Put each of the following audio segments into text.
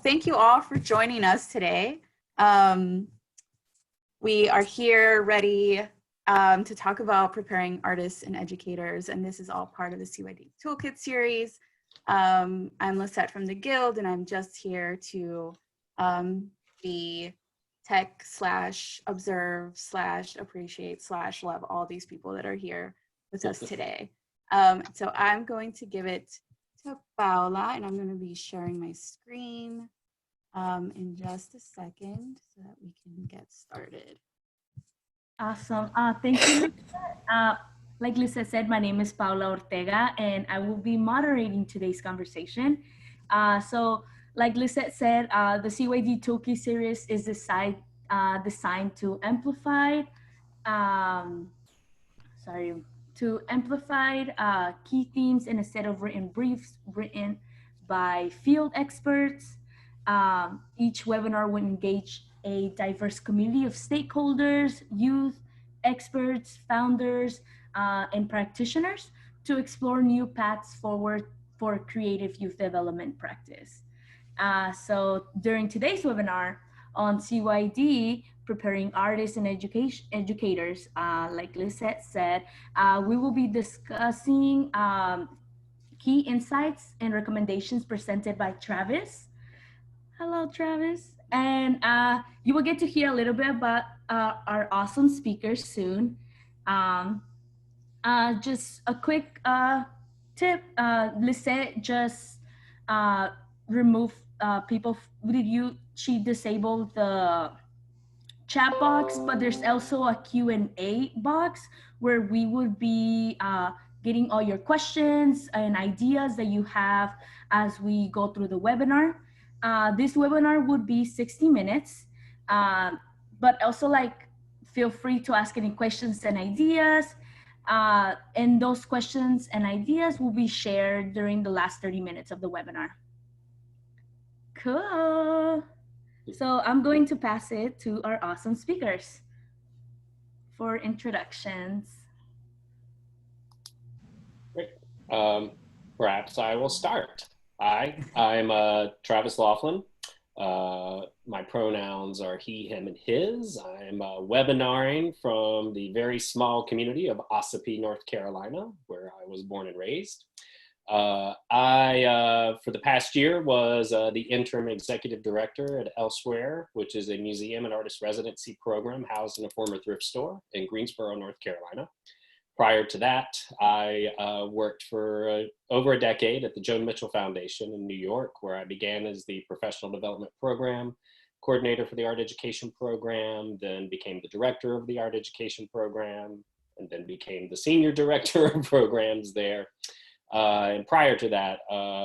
Thank you all for joining us today. We are here ready to talk about preparing artists and educators, and this is all part of the CYD Toolkit Series. I'm Lisette from the Guild, and I'm just here to be tech / observe / appreciate / love all these people that are here with us today. So I'm going to give it to Paula, and I'm going to be sharing my screen in just a second so that we can get started. Awesome. Thank you, Lisa. Like Lisa said, my name is Paula Ortega, and I will be moderating today's conversation. So, like Lisa said, the CYD Toolkit Series is designed to amplify, key themes in a set of written briefs written by field experts. Each webinar will engage a diverse community of stakeholders, youth, experts, founders, and practitioners to explore new paths forward for creative youth development practice. So during today's webinar on CYD, preparing artists and educators, like Lisette said, we will be discussing key insights and recommendations presented by Travis. Hello, Travis. And you will get to hear a little bit about our awesome speakers soon. Just a quick tip, Lisette just removed people. She disabled the chat box, but there's also a Q&A box where we would be getting all your questions and ideas that you have as we go through the webinar. This webinar would be 60 minutes, but also feel free to ask any questions and ideas. And those questions and ideas will be shared during the last 30 minutes of the webinar. Cool. So I'm going to pass it to our awesome speakers for introductions. Great. Perhaps I will start. Hi, I'm Travis Laughlin. My pronouns are he, him, and his. I'm webinaring from the very small community of Ossipee, North Carolina, where I was born and raised. I, for the past year, was the interim executive director at Elsewhere, which is a museum and artist residency program housed in a former thrift store in Greensboro, North Carolina. Prior to that, I worked for over a decade at the Joan Mitchell Foundation in New York, where I began as the professional development program coordinator for the art education program, then became the director of the art education program, and then became the senior director of programs there. And prior to that,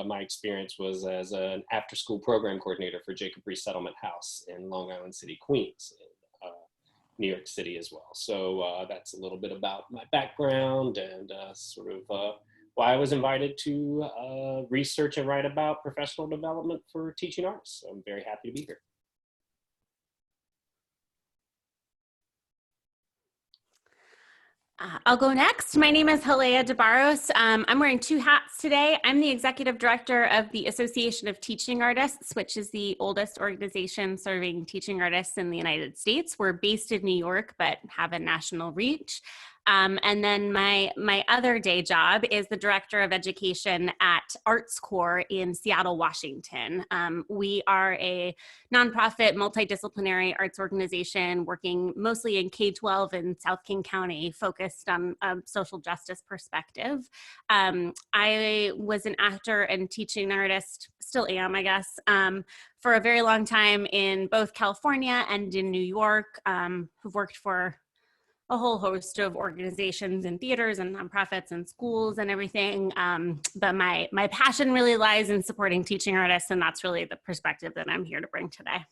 my experience was as an after-school program coordinator for Jacob Resettlement House in Long Island City, Queens, New York City as well. So that's a little bit about my background and why I was invited to research and write about professional development for teaching artists. So I'm very happy to be here. I'll go next. My name is Julio De Barros. I'm wearing two hats today. I'm the executive director of the Association of Teaching Artists, which is the oldest organization serving teaching artists in the United States. We're based in New York, but have a national reach. And then my other day job is the director of education at Arts Corps in Seattle, Washington. We are a nonprofit multidisciplinary arts organization working mostly in K-12 in South King County, focused on a social justice perspective. I was an actor and teaching artist, still am, I guess, for a very long time in both California and in New York. Who've worked for a whole host of organizations and theaters and nonprofits and schools and everything. But my passion really lies in supporting teaching artists, and that's really the perspective that I'm here to bring today.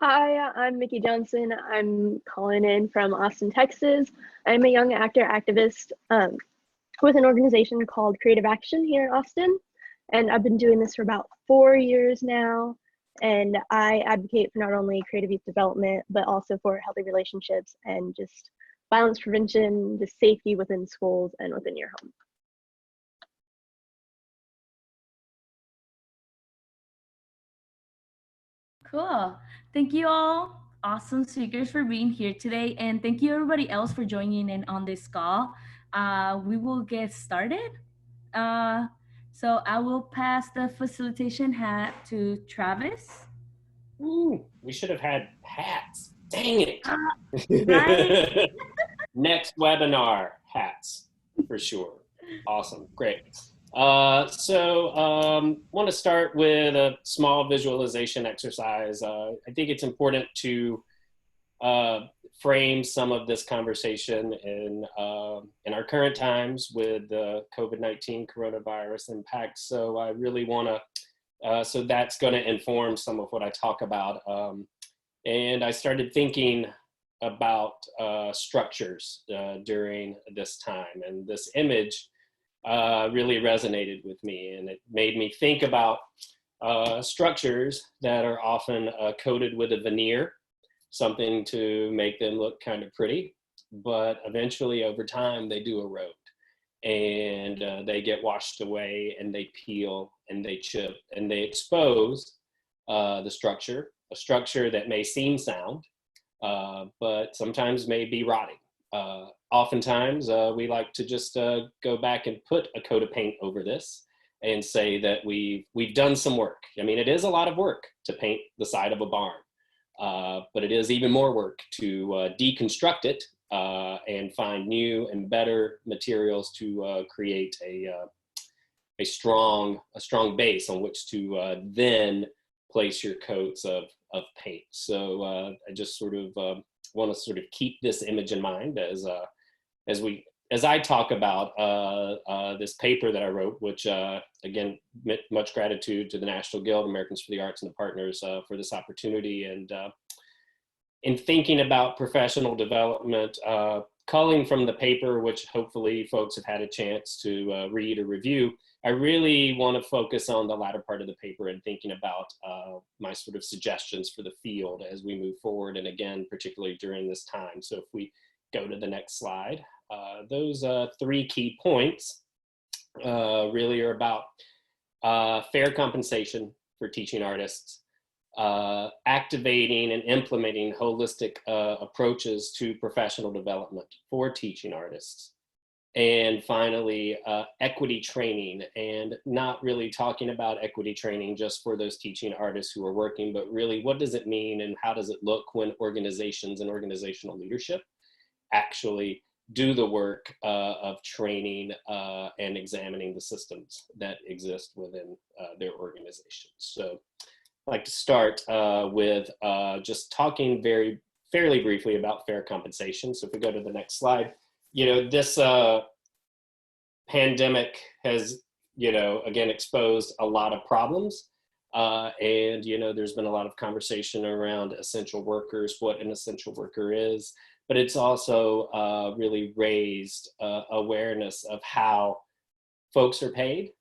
Hi, I'm Mickey Johnson. I'm calling in from Austin, Texas. I'm a young actor activist with an organization called Creative Action here in Austin. And I've been doing this for about 4 years now. And I advocate for not only creative youth development, but also for healthy relationships and just violence prevention, just safety within schools and within your home. Cool. Thank you all awesome speakers for being here today. And thank you everybody else for joining in on this call. We will get started. So I will pass the facilitation hat to Travis. Ooh, we should have had hats. Dang it. Right? Next webinar, hats, for sure. Awesome, great. Want to start with a small visualization exercise. I think it's important to frame some of this conversation in our current times with the COVID-19 coronavirus impact. So I really want to, so that's going to inform some of what I talk about. And I started thinking about structures during this time, and this image really resonated with me, and it made me think about structures that are often coated with a veneer, something to make them look kind of pretty, but eventually over time they do erode, and they get washed away, and they peel, and they chip, and they expose the structure, a structure that may seem sound, but sometimes may be rotting. Oftentimes, we like to just go back and put a coat of paint over this and say that we've done some work. I mean, it is a lot of work to paint the side of a barn, but it is even more work to deconstruct it and find new and better materials to create a strong base on which to then place your coats of paint. So I just sort of want to sort of keep this image in mind as I talk about this paper that I wrote, which again, much gratitude to the National Guild, Americans for the Arts, and the partners for this opportunity. And in thinking about professional development, culling from the paper, which hopefully folks have had a chance to read or review, I really want to focus on the latter part of the paper and thinking about my sort of suggestions for the field as we move forward, and again, particularly during this time. So if we go to the next slide, those 3 key points really are about fair compensation for teaching artists, activating and implementing holistic approaches to professional development for teaching artists, and finally, equity training, and not really talking about equity training just for those teaching artists who are working, but really what does it mean and how does it look when organizations and organizational leadership actually do the work of training and examining the systems that exist within their organizations. So I'd like to start with just talking fairly briefly about fair compensation. So if we go to the next slide, you know, this pandemic has, you know, again, exposed a lot of problems. And, you know, there's been a lot of conversation around essential workers, what an essential worker is, but it's also really raised awareness of how folks are paid,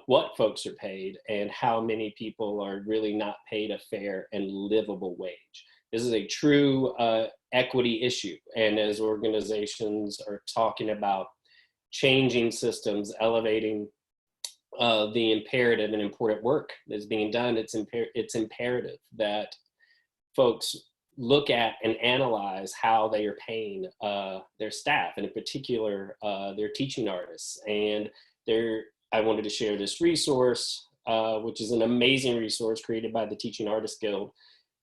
what folks are paid, and how many people are really not paid a fair and livable wage. This is a true equity issue. And as organizations are talking about changing systems, elevating the imperative and important work that's being done, it's imperative that folks look at and analyze how they are paying their staff, and in particular, their teaching artists. And I wanted to share this resource, which is an amazing resource created by the Teaching Artists Guild,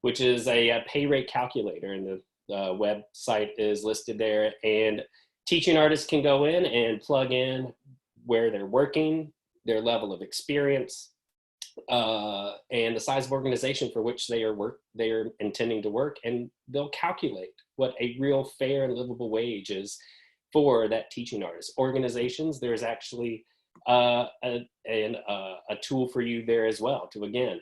which is a pay rate calculator, and the website is listed there. And teaching artists can go in and plug in where they're working, their level of experience, and the size of organization for which they are intending to work, and they'll calculate what a real fair and livable wage is for that teaching artist. Organizations, there's actually a tool for you there as well to, again,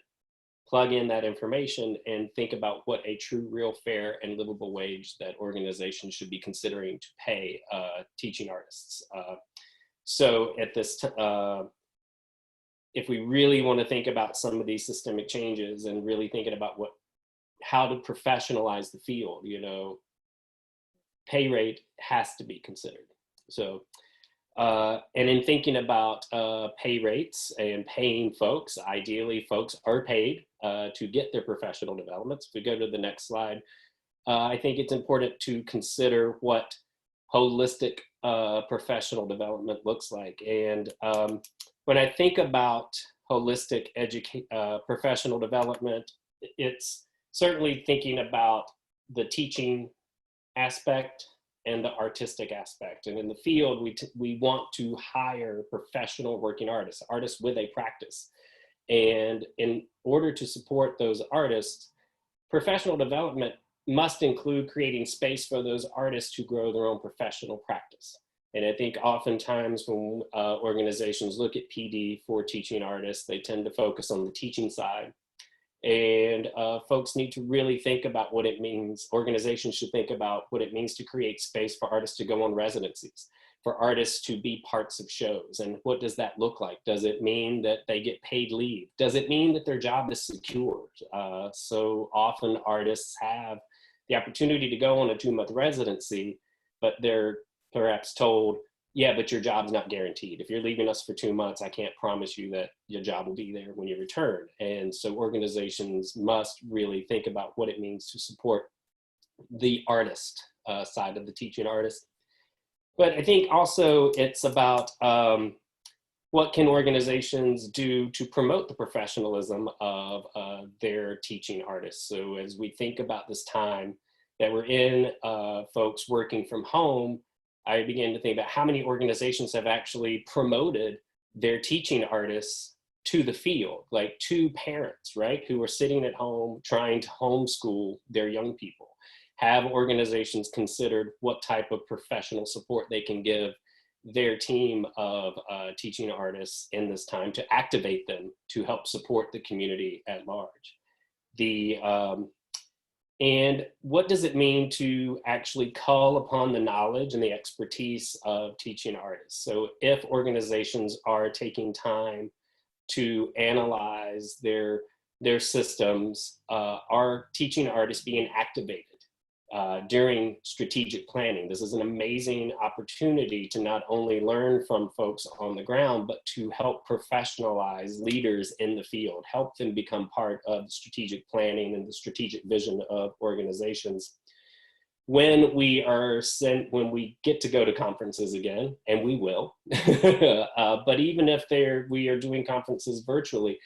plug in that information and think about what a true, real, fair, and livable wage that organizations should be considering to pay teaching artists. So at this if we really want to think about some of these systemic changes and really thinking about how to professionalize the field, you know, pay rate has to be considered. So, and in thinking about pay rates and paying folks, ideally folks are paid to get their professional developments. If we go to the next slide, I think it's important to consider what holistic professional development looks like. And when I think about holistic professional development, it's certainly thinking about the teaching aspect and the artistic aspect. And in the field, we want to hire professional working artists, artists with a practice. And in order to support those artists, professional development must include creating space for those artists to grow their own professional practice. And I think oftentimes when organizations look at PD for teaching artists, they tend to focus on the teaching side. And folks need to really think about what it means. Organizations should think about what it means to create space for artists to go on residencies, for artists to be parts of shows. And what does that look like? Does it mean that they get paid leave? Does it mean that their job is secure? So often artists have the opportunity to go on a 2-month residency, but they're perhaps told, yeah, but your job's not guaranteed. If you're leaving us for 2 months, I can't promise you that your job will be there when you return. And so organizations must really think about what it means to support the artist side of the teaching artist. But I think also it's about what can organizations do to promote the professionalism of their teaching artists. So as we think about this time that we're in, folks working from home, I began to think about how many organizations have actually promoted their teaching artists to the field, like to parents, right, who are sitting at home trying to homeschool their young people. Have organizations considered what type of professional support they can give their team of teaching artists in this time to activate them to help support the community at large? And what does it mean to actually call upon the knowledge and the expertise of teaching artists? So if organizations are taking time to analyze their systems, are teaching artists being activated during strategic planning? This is an amazing opportunity to not only learn from folks on the ground, but to help professionalize leaders in the field, help them become part of the strategic planning and the strategic vision of organizations. When we get to go to conferences again, and we will, but even if we are doing conferences virtually,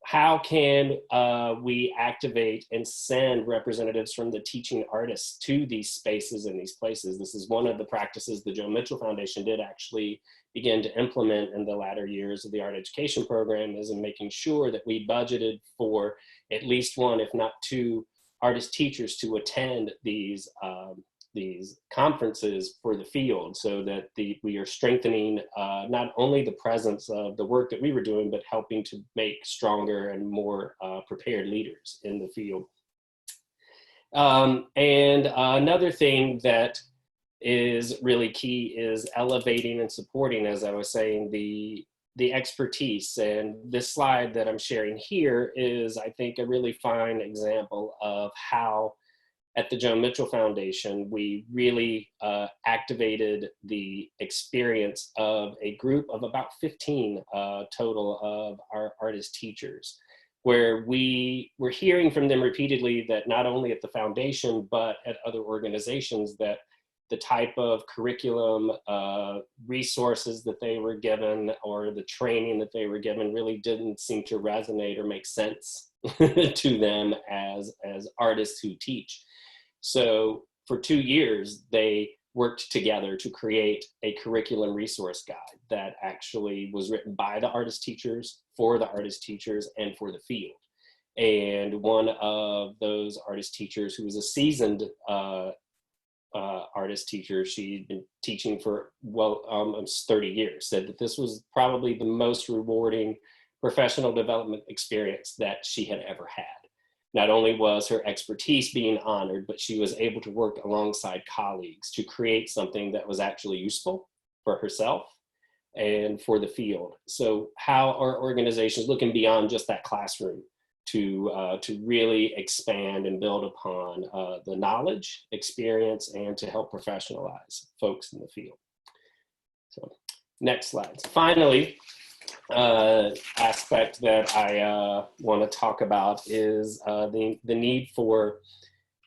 how can we activate and send representatives from the teaching artists to these spaces and these places? This is one of the practices the Joe Mitchell Foundation did actually begin to implement in the latter years of the art education program, is in making sure that we budgeted for at least one, if not two, artist teachers to attend these conferences for the field, so that we are strengthening not only the presence of the work that we were doing, but helping to make stronger and more prepared leaders in the field. And another thing that is really key is elevating and supporting, as I was saying, the expertise. And this slide that I'm sharing here is, I think, a really fine example of how at the Joe Mitchell Foundation, we really activated the experience of a group of about 15 total of our artist teachers, where we were hearing from them repeatedly that not only at the foundation, but at other organizations, that the type of curriculum resources that they were given or the training that they were given really didn't seem to resonate or make sense to them as artists who teach. So for 2 years, they worked together to create a curriculum resource guide that actually was written by the artist teachers, for the artist teachers, and for the field. And one of those artist teachers, who was a seasoned artist teacher, she'd been teaching for almost 30 years, said that this was probably the most rewarding professional development experience that she had ever had. Not only was her expertise being honored, but she was able to work alongside colleagues to create something that was actually useful for herself and for the field. So how are organizations looking beyond just that classroom to really expand and build upon the knowledge, experience, and to help professionalize folks in the field. So next slide. Finally, aspect that I want to talk about is the need for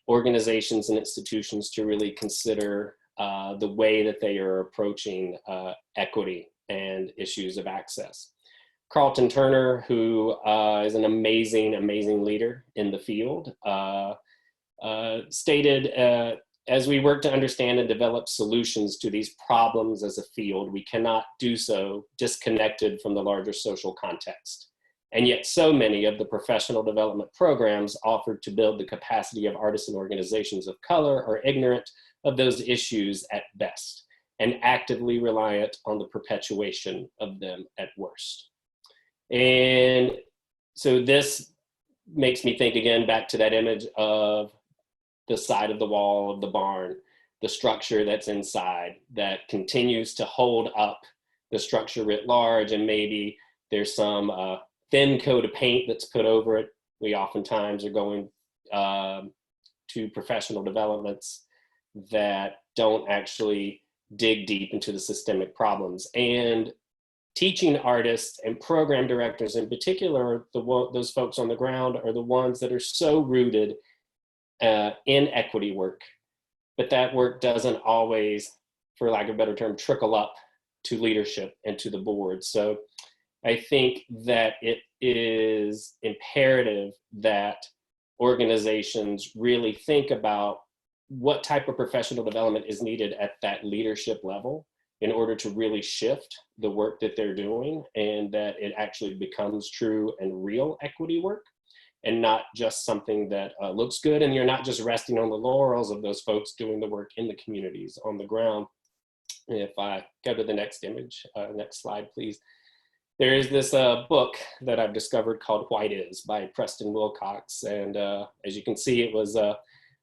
organizations and institutions to really consider the way that they are approaching equity and issues of access. Carlton Turner, who is an amazing leader in the field, stated, as we work to understand and develop solutions to these problems as a field, we cannot do so disconnected from the larger social context. And yet so many of the professional development programs offered to build the capacity of artists and organizations of color are ignorant of those issues at best and actively reliant on the perpetuation of them at worst. And so this makes me think again back to that image of the side of the wall of the barn, the structure that's inside that continues to hold up the structure writ large, and maybe there's some thin coat of paint that's put over it. We oftentimes are going to professional developments that don't actually dig deep into the systemic problems. And teaching artists and program directors in particular, those folks on the ground are the ones that are so rooted in equity work, but that work doesn't always, for lack of a better term, trickle up to leadership and to the board. So I think that it is imperative that organizations really think about what type of professional development is needed at that leadership level in order to really shift the work that they're doing, and that it actually becomes true and real equity work, and not just something that looks good, and you're not just resting on the laurels of those folks doing the work in the communities on the ground. If I go to the next image, next slide, please. There is this book that I've discovered called White Is by Preston Wilcox. And as you can see, it was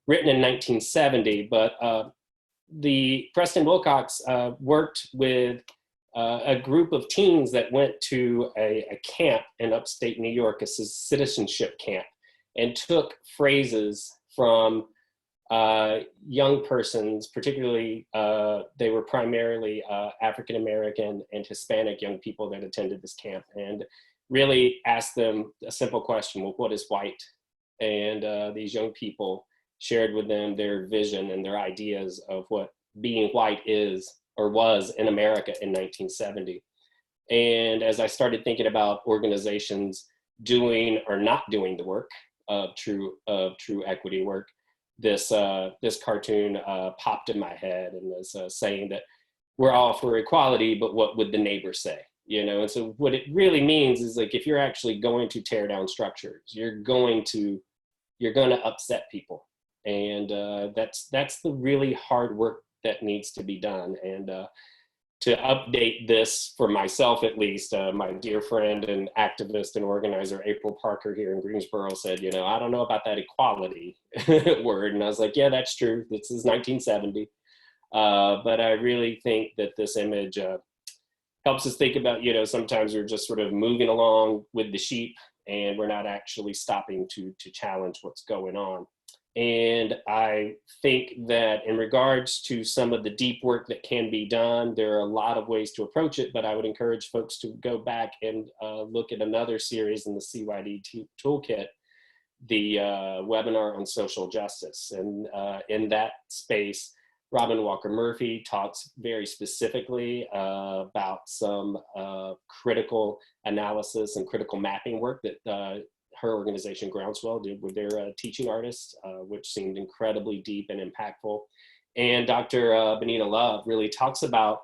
written in 1970, but the Preston Wilcox worked with a group of teens that went to a camp in upstate New York, a citizenship camp, and took phrases from young persons, particularly they were primarily African-American and Hispanic young people that attended this camp, and really asked them a simple question: well, what is white? And these young people shared with them their vision and their ideas of what being white is or was in America in 1970. And as I started thinking about organizations doing or not doing the work of true equity work, this cartoon popped in my head, and was saying that we're all for equality, but what would the neighbor say? You know, and so what it really means is, like, if you're actually going to tear down structures, you're going to upset people, and that's the really hard work that needs to be done. And to update this for myself, at least, my dear friend and activist and organizer April Parker here in Greensboro said, you know, I don't know about that equality word. And I was like, yeah, that's true. This is 1970. But I really think that this image helps us think about, you know, sometimes we're just sort of moving along with the sheep, and we're not actually stopping to challenge what's going on. And I think that in regards to some of the deep work that can be done, there are a lot of ways to approach it, but I would encourage folks to go back and look at another series in the CYD Toolkit, the webinar on social justice. And in that space, Robin Walker Murphy talks very specifically about some critical analysis and critical mapping work that her organization Groundswell did with their teaching artists, which seemed incredibly deep and impactful. And Dr. Benita Love really talks about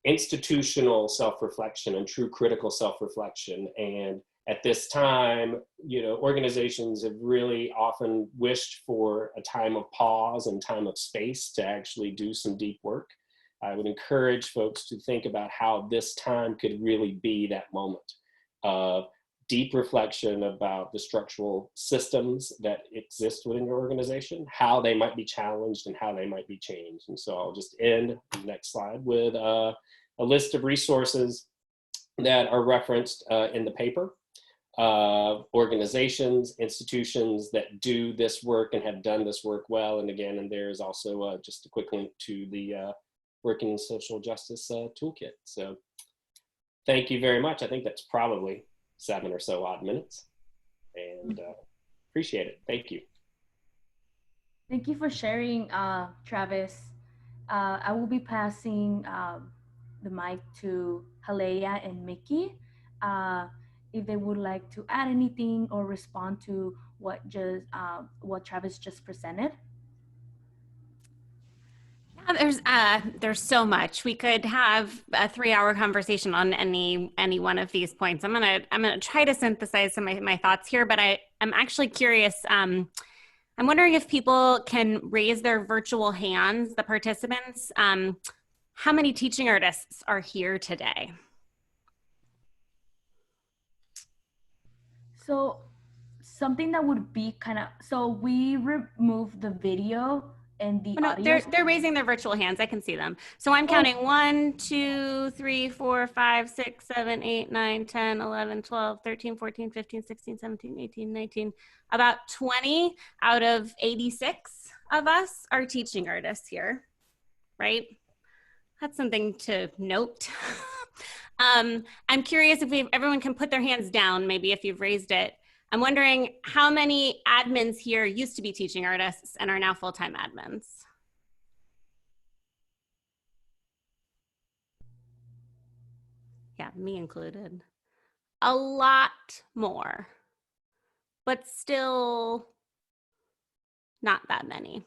institutional self-reflection and true critical self-reflection. And at this time, you know, organizations have really often wished for a time of pause and time of space to actually do some deep work. I would encourage folks to think about how this time could really be that moment of deep reflection about the structural systems that exist within your organization, how they might be challenged and how they might be changed. And so I'll just end, next slide, with a list of resources that are referenced in the paper. organizations, institutions that do this work and have done this work well. And again, and there's also just a quick link to the Working in Social Justice Toolkit. So thank you very much. I think that's probably 7 or so odd minutes, and appreciate it. Thank you. Thank you for sharing, Travis. I will be passing the mic to Halea and Mickey if they would like to add anything or respond to what Travis just presented. There's so much. We could have a 3-hour conversation on any one of these points. I'm gonna try to synthesize some of my thoughts here, but I'm actually curious. I'm wondering if people can raise their virtual hands, the participants. How many teaching artists are here today? So something that would be so we remove the video and the audio. They're raising their virtual hands. I can see them. So I'm counting 1, 2, 3, 4, 5, 6, 7, 8, 9, 10, 11, 12, 13, 14, 15, 16, 17, 18, 19. About 20 out of 86 of us are teaching artists here, right? That's something to note. I'm curious if everyone can put their hands down, maybe if you've raised it. I'm wondering how many admins here used to be teaching artists and are now full-time admins. Yeah, me included. A lot more, but still not that many.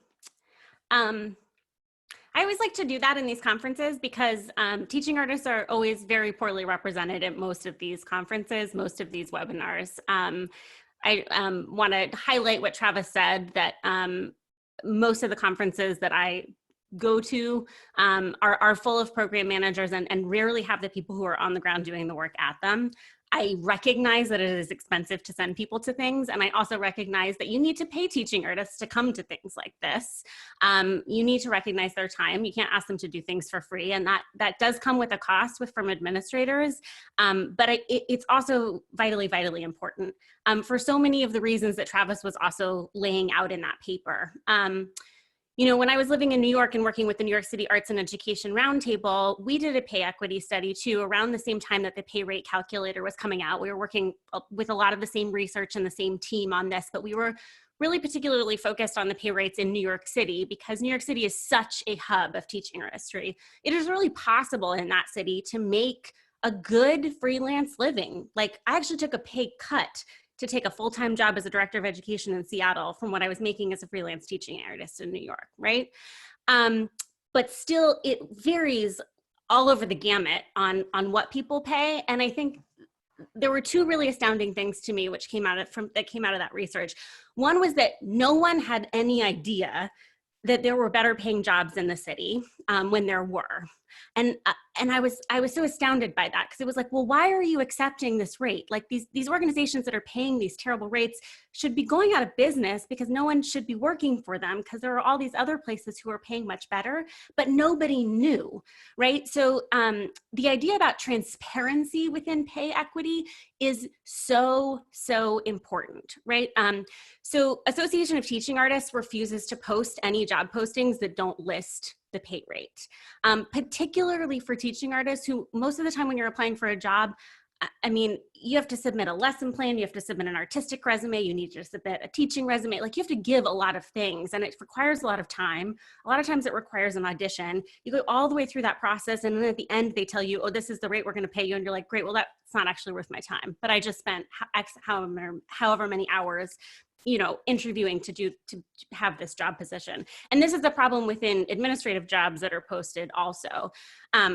I always like to do that in these conferences because teaching artists are always very poorly represented at most of these conferences, most of these webinars. I want to highlight what Travis said, that most of the conferences that I go to are full of program managers and rarely have the people who are on the ground doing the work at them. I recognize that it is expensive to send people to things, and I also recognize that you need to pay teaching artists to come to things like this. You need to recognize their time. You can't ask them to do things for free, and that does come with a cost from administrators, but it's also vitally, vitally important for so many of the reasons that Travis was also laying out in that paper. You know, when I was living in New York and working with the New York City Arts and Education Roundtable, we did a pay equity study too, around the same time that the pay rate calculator was coming out. We were working with a lot of the same research and the same team on this, but we were really particularly focused on the pay rates in New York City because New York City is such a hub of teaching artistry. It is really possible in that city to make a good freelance living. Like, I actually took a pay cut to take a full-time job as a director of education in Seattle from what I was making as a freelance teaching artist in New York, right? But still, it varies all over the gamut on what people pay. And I think there were 2 really astounding things to me which came out of that research. One was that no one had any idea that there were better paying jobs in the city when there were. And I was so astounded by that, because it was like, well, why are you accepting this rate? Like, these organizations that are paying these terrible rates should be going out of business because no one should be working for them, because there are all these other places who are paying much better, but nobody knew, right? So the idea about transparency within pay equity is so, so important, right? So Association of Teaching Artists refuses to post any job postings that don't list the pay rate, particularly for teaching artists who most of the time when you're applying for a job, I mean, you have to submit a lesson plan, you have to submit an artistic resume, you need to submit a teaching resume, like you have to give a lot of things, and it requires a lot of time. A lot of times it requires an audition. You go all the way through that process, and then at the end they tell you, oh, this is the rate we're gonna pay you, and you're like, great, well, that's not actually worth my time, but I just spent however many hours, you know, interviewing to have this job position. And this is a problem within administrative jobs that are posted also.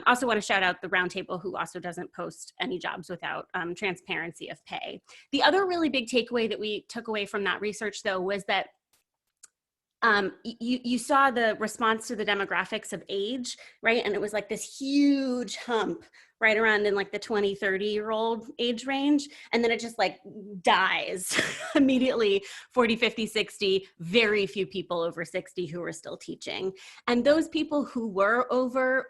Also want to shout out the roundtable, who also doesn't post any jobs without transparency of pay. The other really big takeaway that we took away from that research, though, was that you saw the response to the demographics of age, right? And it was like this huge hump right around in like the 20, 30-year-old age range. And then it just like dies immediately, 40, 50, 60, very few people over 60 who are still teaching. And those people who were over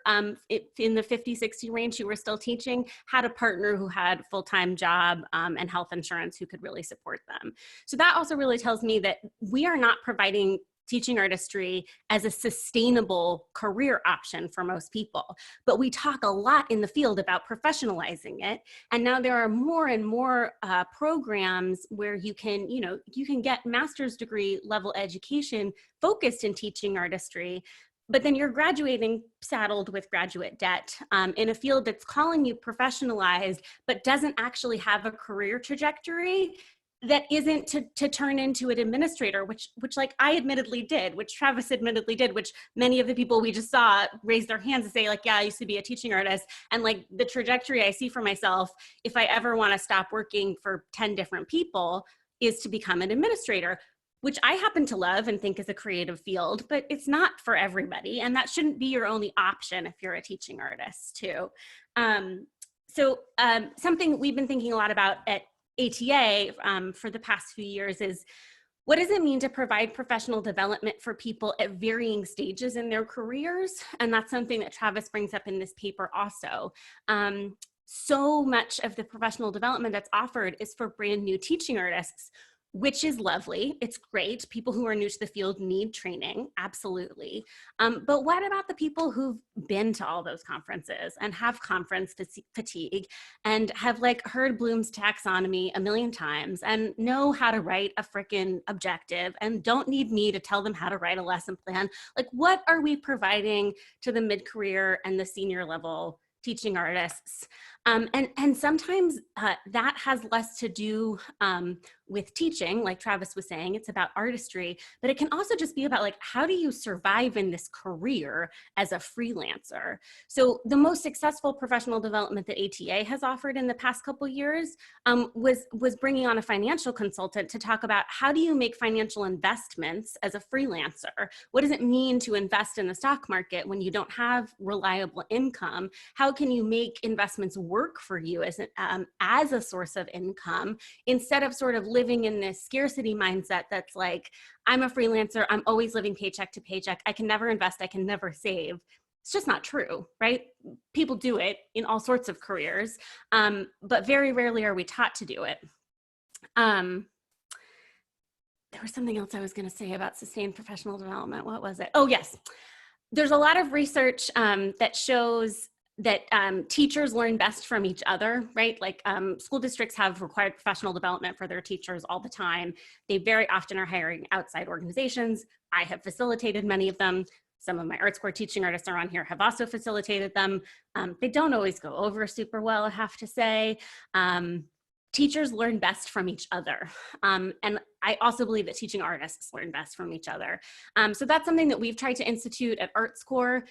in the 50, 60 range who were still teaching had a partner who had a full-time job and health insurance who could really support them. So that also really tells me that we are not providing teaching artistry as a sustainable career option for most people. But we talk a lot in the field about professionalizing it. And now there are more and more programs where you can get master's degree level education focused in teaching artistry, but then you're graduating saddled with graduate debt in a field that's calling you professionalized, but doesn't actually have a career trajectory that isn't to turn into an administrator, which like I admittedly did, which Travis admittedly did, which many of the people we just saw raise their hands and say like, yeah, I used to be a teaching artist. And like the trajectory I see for myself, if I ever want to stop working for 10 different people, is to become an administrator, which I happen to love and think is a creative field, but it's not for everybody. And that shouldn't be your only option if you're a teaching artist too. Something we've been thinking a lot about at ATA for the past few years is, what does it mean to provide professional development for people at varying stages in their careers? And that's something that Travis brings up in this paper also. So much of the professional development that's offered is for brand new teaching artists, which is lovely. It's great. People who are new to the field need training, absolutely. But what about the people who've been to all those conferences and have conference fatigue and have like heard Bloom's taxonomy a million times and know how to write a frickin' objective and don't need me to tell them how to write a lesson plan? Like, what are we providing to the mid-career and the senior level teaching artists? And sometimes that has less to do with teaching, like Travis was saying, it's about artistry, but it can also just be about like, how do you survive in this career as a freelancer? So the most successful professional development that ATA has offered in the past couple of years was bringing on a financial consultant to talk about how do you make financial investments as a freelancer? What does it mean to invest in the stock market when you don't have reliable income? How can you make investments work for you as a source of income, instead of sort of living in this scarcity mindset that's like, I'm a freelancer, I'm always living paycheck to paycheck, I can never invest, I can never save. It's just not true, right? People do it in all sorts of careers, but very rarely are we taught to do it. There was something else I was going to say about sustained professional development. What was it? Oh, yes. There's a lot of research that shows that teachers learn best from each other, right? Like school districts have required professional development for their teachers all the time. They very often are hiring outside organizations. I have facilitated many of them. Some of my arts core teaching artists are on here have also facilitated them. They don't always go over super well, I have to say. Teachers learn best from each other. And I also believe that teaching artists learn best from each other. So that's something that we've tried to institute at ArtsCore.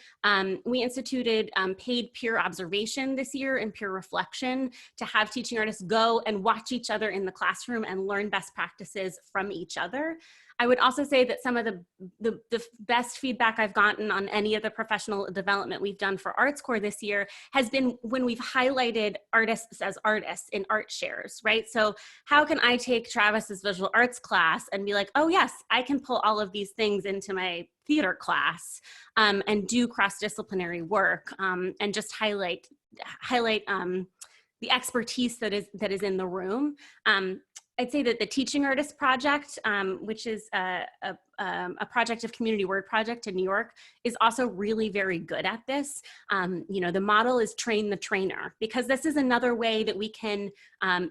We instituted paid peer observation this year and peer reflection to have teaching artists go and watch each other in the classroom and learn best practices from each other. I would also say that some of the best feedback I've gotten on any of the professional development we've done for ArtsCore this year has been when we've highlighted artists as artists in art shares, right? So how can I take Travis's visual arts class and be like, oh yes, I can pull all of these things into my theater class and do cross-disciplinary work and just highlight the expertise that is in the room. I'd say that the Teaching Artist Project, which is a project of Community Word Project in New York, is also really very good at this. The model is train the trainer, because this is another way that we can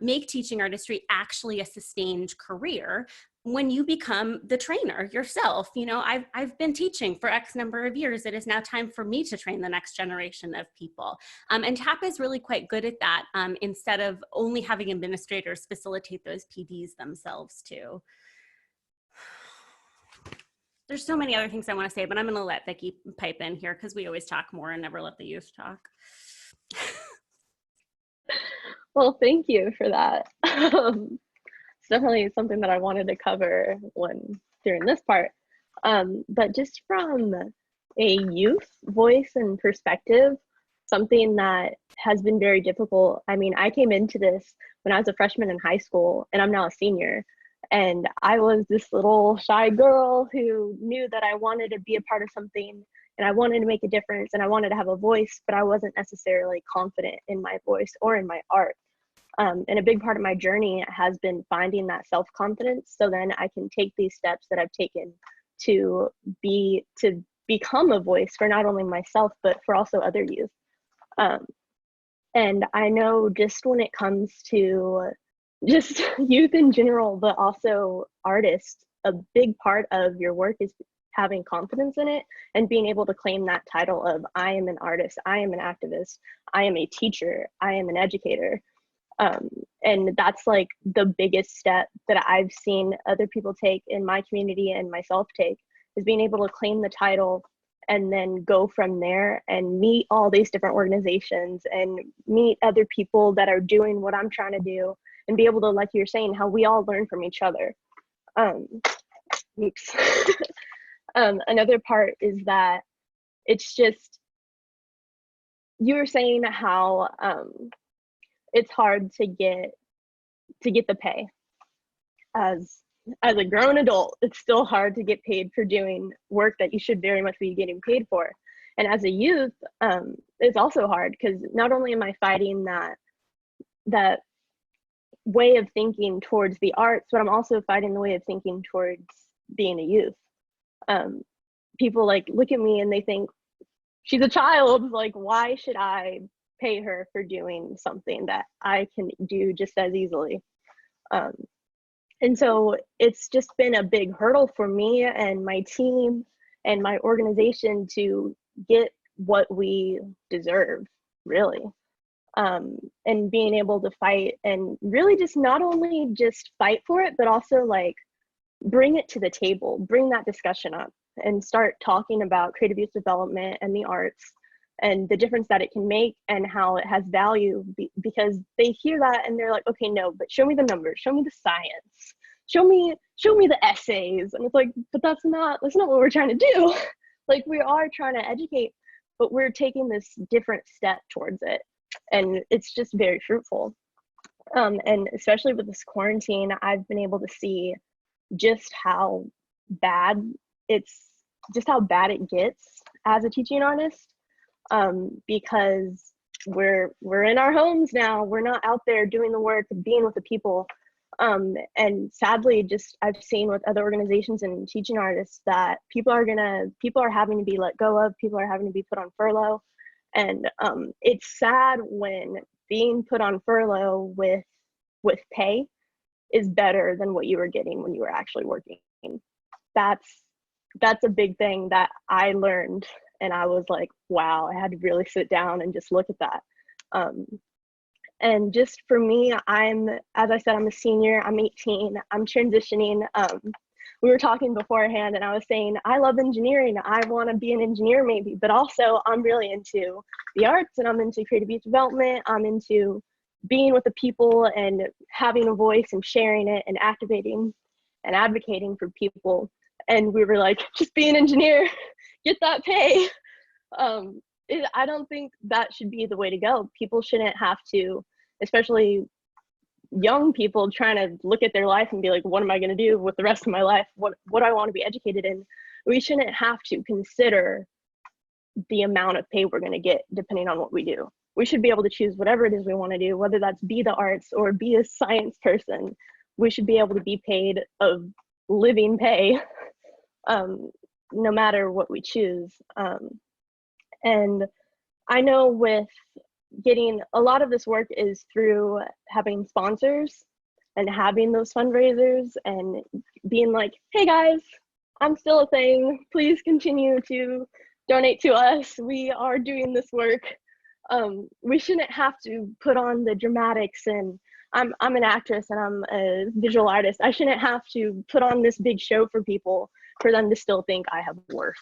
make teaching artistry actually a sustained career. When you become the trainer yourself, I've been teaching for X number of years. It is now time for me to train the next generation of people. And TAP is really quite good at that, instead of only having administrators facilitate those PDs themselves too. There's so many other things I want to say, but I'm going to let Vicki pipe in here because we always talk more and never let the youth talk. Well, thank you for that. It's definitely something that I wanted to cover during this part. But just from a youth voice and perspective, something that has been very difficult. I mean, I came into this when I was a freshman in high school, and I'm now a senior. And I was this little shy girl who knew that I wanted to be a part of something, and I wanted to make a difference, and I wanted to have a voice, but I wasn't necessarily confident in my voice or in my art. And a big part of my journey has been finding that self-confidence, so then I can take these steps that I've taken to become a voice for not only myself, but for also other youth. And I know just when it comes to just youth in general, but also artists, a big part of your work is having confidence in it and being able to claim that title of I am an artist, I am an activist, I am a teacher, I am an educator. And that's like the biggest step that I've seen other people take in my community and myself take, is being able to claim the title and then go from there and meet all these different organizations and meet other people that are doing what I'm trying to do, and be able to, like you're saying, how we all learn from each other. Oops. Another part is that it's just, you were saying how it's hard to get the pay. As a grown adult, it's still hard to get paid for doing work that you should very much be getting paid for. And as a youth, it's also hard, because not only am I fighting that way of thinking towards the arts, but I'm also fighting the way of thinking towards being a youth. People like look at me and they think, she's a child, like why should I pay her for doing something that I can do just as easily? And so it's just been a big hurdle for me and my team and my organization to get what we deserve, really. And being able to fight and really just not only just fight for it, but also like bring it to the table, bring that discussion up and start talking about creative youth development and the arts and the difference that it can make and how it has value, because they hear that and they're like, okay, no, but show me the numbers, show me the science, show me the essays. And it's like, but that's not what we're trying to do. Like, we are trying to educate, but we're taking this different step towards it. And it's just very fruitful. And especially with this quarantine, I've been able to see just how bad it gets as a teaching artist. Because we're in our homes now, we're not out there doing the work, being with the people. And sadly, just I've seen with other organizations and teaching artists that people are having to be let go of, people are having to be put on furlough. And it's sad when being put on furlough with pay is better than what you were getting when you were actually working. That's a big thing that I learned. And I was like, wow, I had to really sit down and just look at that. And just for me, as I said, I'm a senior, I'm 18, I'm transitioning. We were talking beforehand and I was saying, I love engineering. I want to be an engineer maybe, but also I'm really into the arts and I'm into creative youth development. I'm into being with the people and having a voice and sharing it and activating and advocating for people. And we were like, just be an engineer, get that pay. I don't think that should be the way to go. People shouldn't have to, especially young people trying to look at their life and be like, what am I going to do with the rest of my life? What do I want to be educated in? We shouldn't have to consider the amount of pay we're going to get depending on what we do. We should be able to choose whatever it is we want to do, whether that's be the arts or be a science person. We should be able to be paid of living pay, no matter what we choose. And I know with getting a lot of this work is through having sponsors and having those fundraisers and being like, hey guys, I'm still a thing. Please continue to donate to us. We are doing this work. We shouldn't have to put on the dramatics, and I'm an actress and I'm a visual artist. I shouldn't have to put on this big show for people for them to still think I have worth.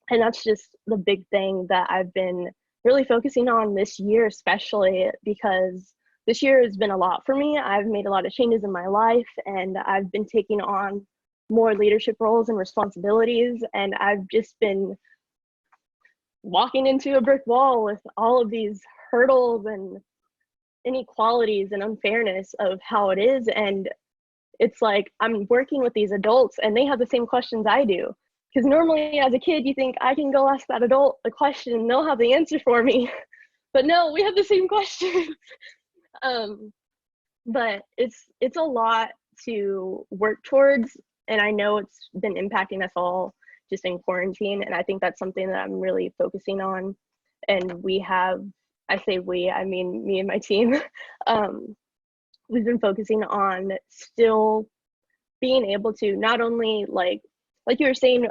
And that's just the big thing that I've been really focusing on this year, especially because this year has been a lot for me. I've made a lot of changes in my life and I've been taking on more leadership roles and responsibilities. And I've just been walking into a brick wall with all of these hurdles and inequalities and unfairness of how it is. And it's like, I'm working with these adults and they have the same questions I do. Because normally as a kid, you think I can go ask that adult a question and they'll have the answer for me. But no, we have the same questions. But it's a lot to work towards. And I know it's been impacting us all just in quarantine. And I think that's something that I'm really focusing on. And we have, I say we, I mean me and my team, we've been focusing on still being able to not only like you were saying,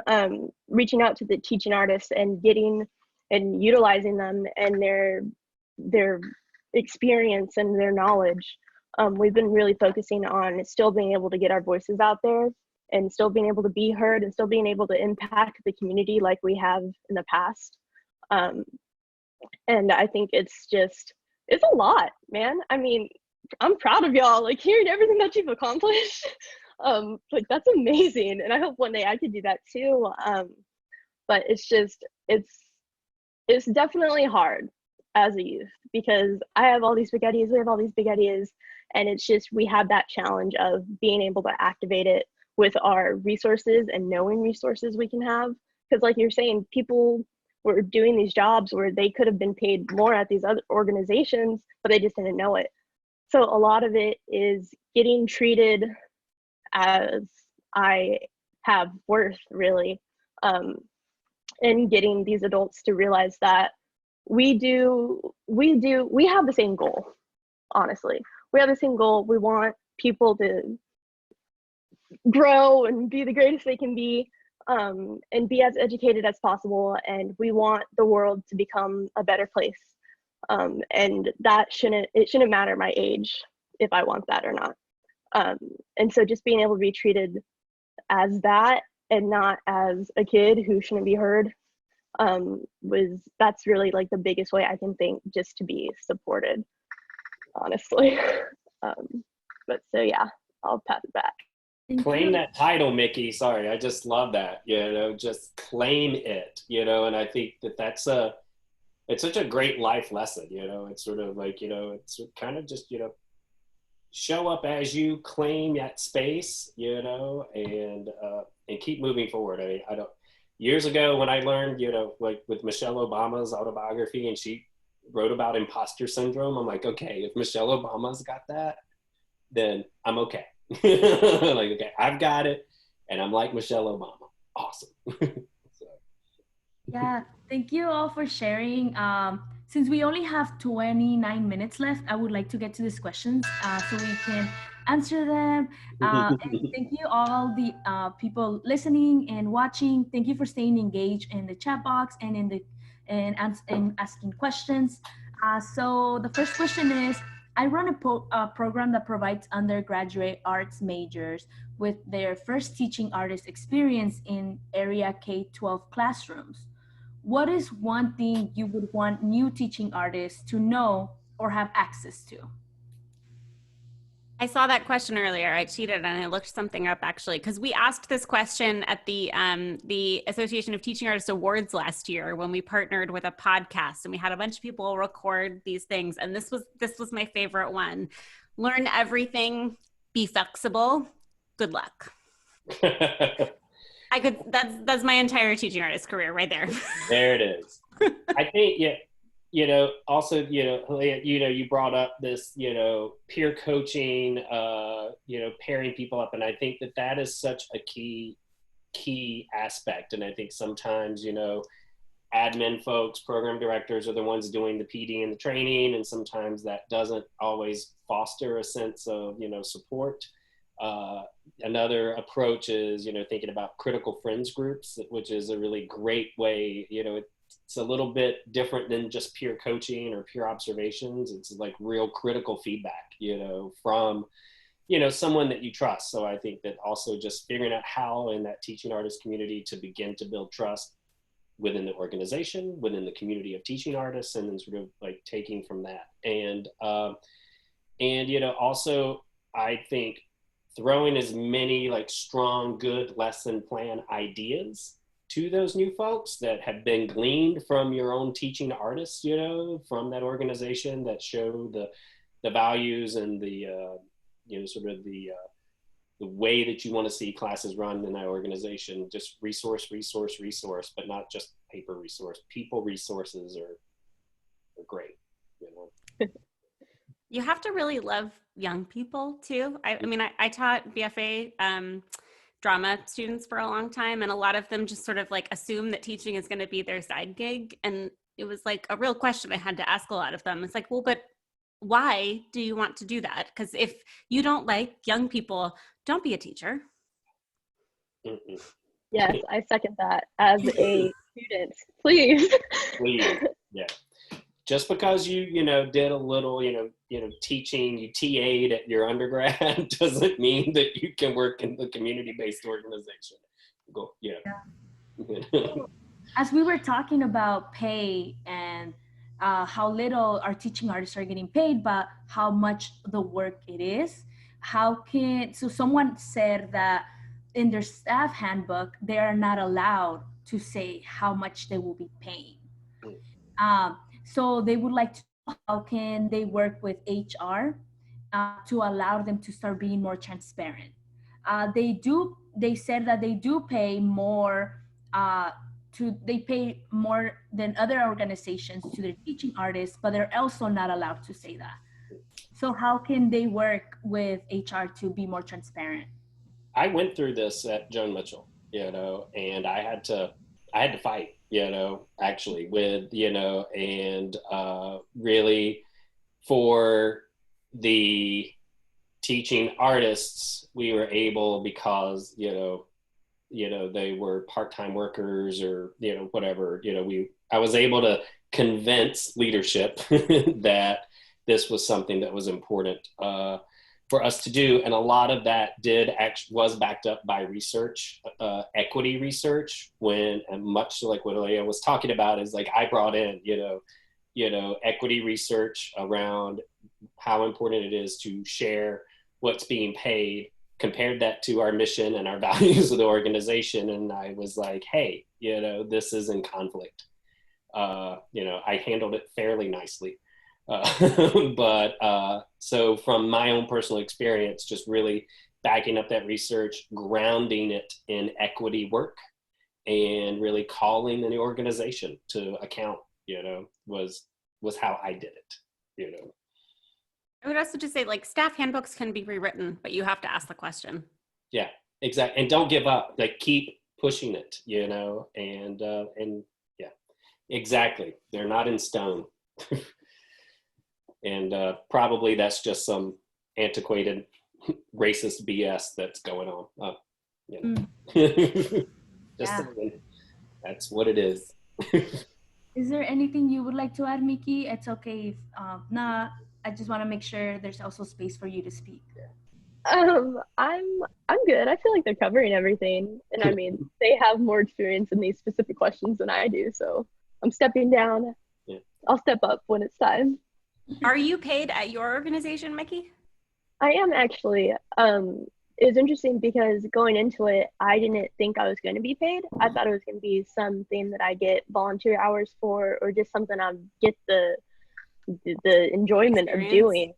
reaching out to the teaching artists and getting and utilizing them and their experience and their knowledge. We've been really focusing on still being able to get our voices out there and still being able to be heard and still being able to impact the community like we have in the past. And I think it's a lot, man. I mean, I'm proud of y'all, like hearing everything that you've accomplished. Like that's amazing. And I hope one day I could do that too. But it's definitely hard as a youth because I have all these big ideas, we have all these big ideas. And it's just, we have that challenge of being able to activate it with our resources and knowing resources we can have. Because like you're saying, people were doing these jobs where they could have been paid more at these other organizations, but they just didn't know it. So a lot of it is getting treated as I have worth, really, and getting these adults to realize that we have the same goal, honestly. We have the same goal. We want people to grow and be the greatest they can be, and be as educated as possible. And we want the world to become a better place. And that it shouldn't matter my age if I want that or not. And so just being able to be treated as that and not as a kid who shouldn't be heard, that's really like the biggest way I can think just to be supported, honestly. But so yeah, I'll pass it back. Claim that title, Mickey. Sorry, I just love that. Just claim it. And I think it's such a great life lesson. It's sort of like it's kind of just show up as you, claim that space. And keep moving forward. I don't. Years ago, when I learned, like with Michelle Obama's autobiography, and she wrote about imposter syndrome, I'm like, okay, if Michelle Obama's got that, then I'm okay. Like, okay, I've got it, and I'm like Michelle Obama. Awesome. So. Yeah, thank you all for sharing. Since we only have 29 minutes left, I would like to get to these questions so we can answer them. And thank you all the people listening and watching. Thank you for staying engaged in the chat box and in asking questions. So the first question is, I run a program that provides undergraduate arts majors with their first teaching artist experience in area K-12 classrooms. What is one thing you would want new teaching artists to know or have access to? I saw that question earlier. I cheated and I looked something up actually, because we asked this question at the Association of Teaching Artists Awards last year when we partnered with a podcast, and we had a bunch of people record these things. And this was my favorite one. Learn everything, be flexible. Good luck. That's my entire teaching artist career right there. There it is. I think, also, you brought up this, peer coaching, pairing people up. And I think that is such a key aspect. And I think sometimes, admin folks, program directors are the ones doing the PD and the training. And sometimes that doesn't always foster a sense of, support. Another approach is, thinking about critical friends groups, which is a really great way, it's a little bit different than just peer coaching or peer observations. It's like real critical feedback, from, someone that you trust. So I think that also just figuring out how in that teaching artist community to begin to build trust within the organization, within the community of teaching artists, and then sort of like taking from that. And also I think throwing as many like strong, good lesson plan ideas to those new folks that have been gleaned from your own teaching artists, you know, from that organization that show the values and the, you know, sort of the way that you want to see classes run in that organization. Just resource, but not just paper resource. People resources are great, you know. You have to really love young people too. I mean, I taught BFA drama students for a long time, and a lot of them just sort of like assume that teaching is going to be their side gig. And it was like a real question I had to ask a lot of them. It's like, well, but why do you want to do that? Because if you don't like young people, don't be a teacher. Mm-mm. Yes, I second that as a student, please. Please, yeah. Just because you know did a little you know teaching, you TA'd at your undergrad doesn't mean that you can work in the community-based organization. Go, yeah. As we were talking about pay and how little our teaching artists are getting paid, but how much the work it is, so someone said that in their staff handbook, they are not allowed to say how much they will be paying. So they would like to know how can they work with HR to allow them to start being more transparent. They said that they do pay more they pay more than other organizations to their teaching artists, but they're also not allowed to say that. So how can they work with HR to be more transparent? I went through this at Joan Mitchell, you know, and I had to fight, you know, actually with, you know, and really for the teaching artists, we were able, because, you know, they were part-time workers or, you know, whatever, you know, I was able to convince leadership that this was something that was important for us to do. And a lot of that was backed up by research, equity research, and much like what Leah was talking about is like, I brought in, you know, equity research around how important it is to share what's being paid, compared that to our mission and our values of the organization. And I was like, hey, you know, this is in conflict. You know, I handled it fairly nicely. But so from my own personal experience, just really backing up that research, grounding it in equity work, and really calling the organization to account, you know, was how I did it, you know. I would also just say, like, staff handbooks can be rewritten, but you have to ask the question. Yeah, exactly. And don't give up. Like, keep pushing it, you know, and yeah, exactly. They're not in stone. And probably that's just some antiquated racist BS that's going on. You know. Just saying, that's what it is. Is there anything you would like to add, Miki? It's okay if not. I just want to make sure there's also space for you to speak. I'm good. I feel like they're covering everything, and I mean, they have more experience in these specific questions than I do, so I'm stepping down. Yeah. I'll step up when it's time. Are you paid at your organization, Mickey? I am actually. It was interesting because going into it, I didn't think I was going to be paid. I thought it was going to be something that I get volunteer hours for, or just something I get the enjoyment of doing.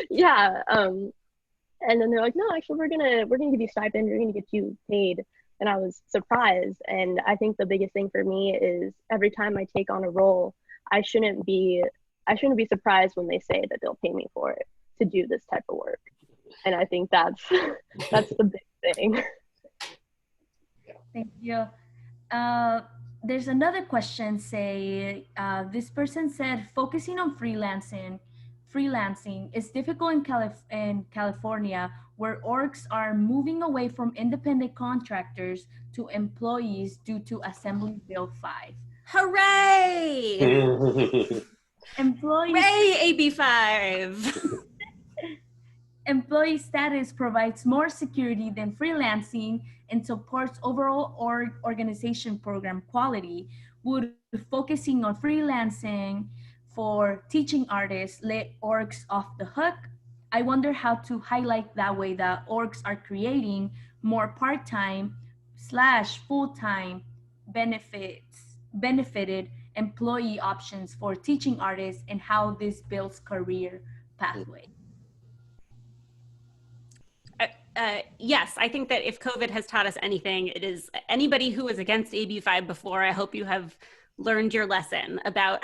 Yeah. And then they're like, no, actually, we're gonna give you stipend. We're gonna get you paid. And I was surprised. And I think the biggest thing for me is every time I take on a role, I shouldn't be surprised when they say that they'll pay me for it to do this type of work. And I think that's the big thing. Thank you. There's another question. This person said, focusing on freelancing is difficult in California, where orgs are moving away from independent contractors to employees due to Assembly Bill 5. Hooray! Hooray, AB 5! Employee status provides more security than freelancing and supports overall organization program quality. Would focusing on freelancing for teaching artists let orgs off the hook? I wonder how to highlight that way that orgs are creating more part-time / full-time benefited employee options for teaching artists and how this builds career pathway? Yes, I think that if COVID has taught us anything, it is anybody who was against AB5 before, I hope you have learned your lesson about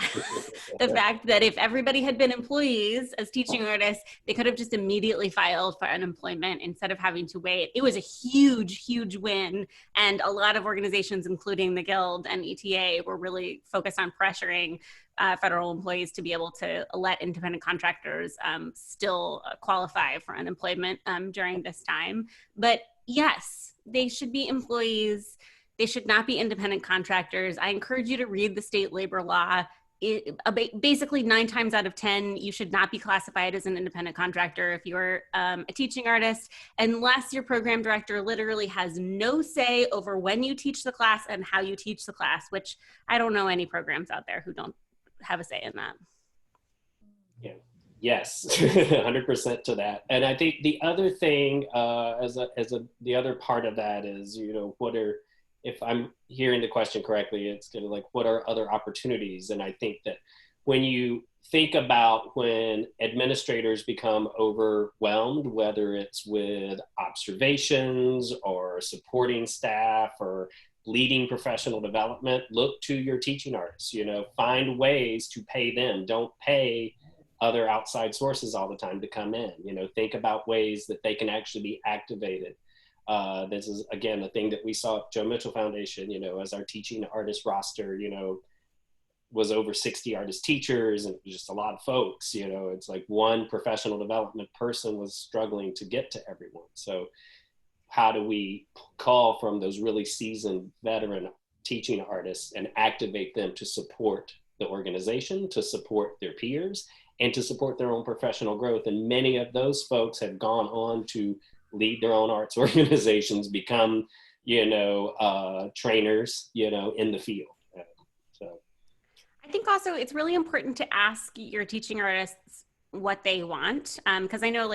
the fact that if everybody had been employees as teaching artists, they could have just immediately filed for unemployment instead of having to wait. It was a huge, huge win. And a lot of organizations, including the Guild and ETA, were really focused on pressuring federal employees to be able to let independent contractors still qualify for unemployment during this time. But yes, they should be employees. They should not be independent contractors. I encourage you to read the state labor law. Basically 9 times out of 10, you should not be classified as an independent contractor if you're a teaching artist, unless your program director literally has no say over when you teach the class and how you teach the class, which I don't know any programs out there who don't have a say in that. Yeah. Yes, 100% to that. And I think the other thing, the other part of that is, if I'm hearing the question correctly, it's kind of like, what are other opportunities? And I think that when you think about when administrators become overwhelmed, whether it's with observations or supporting staff or leading professional development, look to your teaching artists, find ways to pay them. Don't pay other outside sources all the time to come in, think about ways that they can actually be activated. This is, again, the thing that we saw at Joe Mitchell Foundation, as our teaching artist roster, was over 60 artist teachers and just a lot of folks, it's like one professional development person was struggling to get to everyone. So how do we call from those really seasoned veteran teaching artists and activate them to support the organization, to support their peers, and to support their own professional growth? And many of those folks have gone on to lead their own arts organizations, become, trainers, in the field. So I think also it's really important to ask your teaching artists what they want. Because I know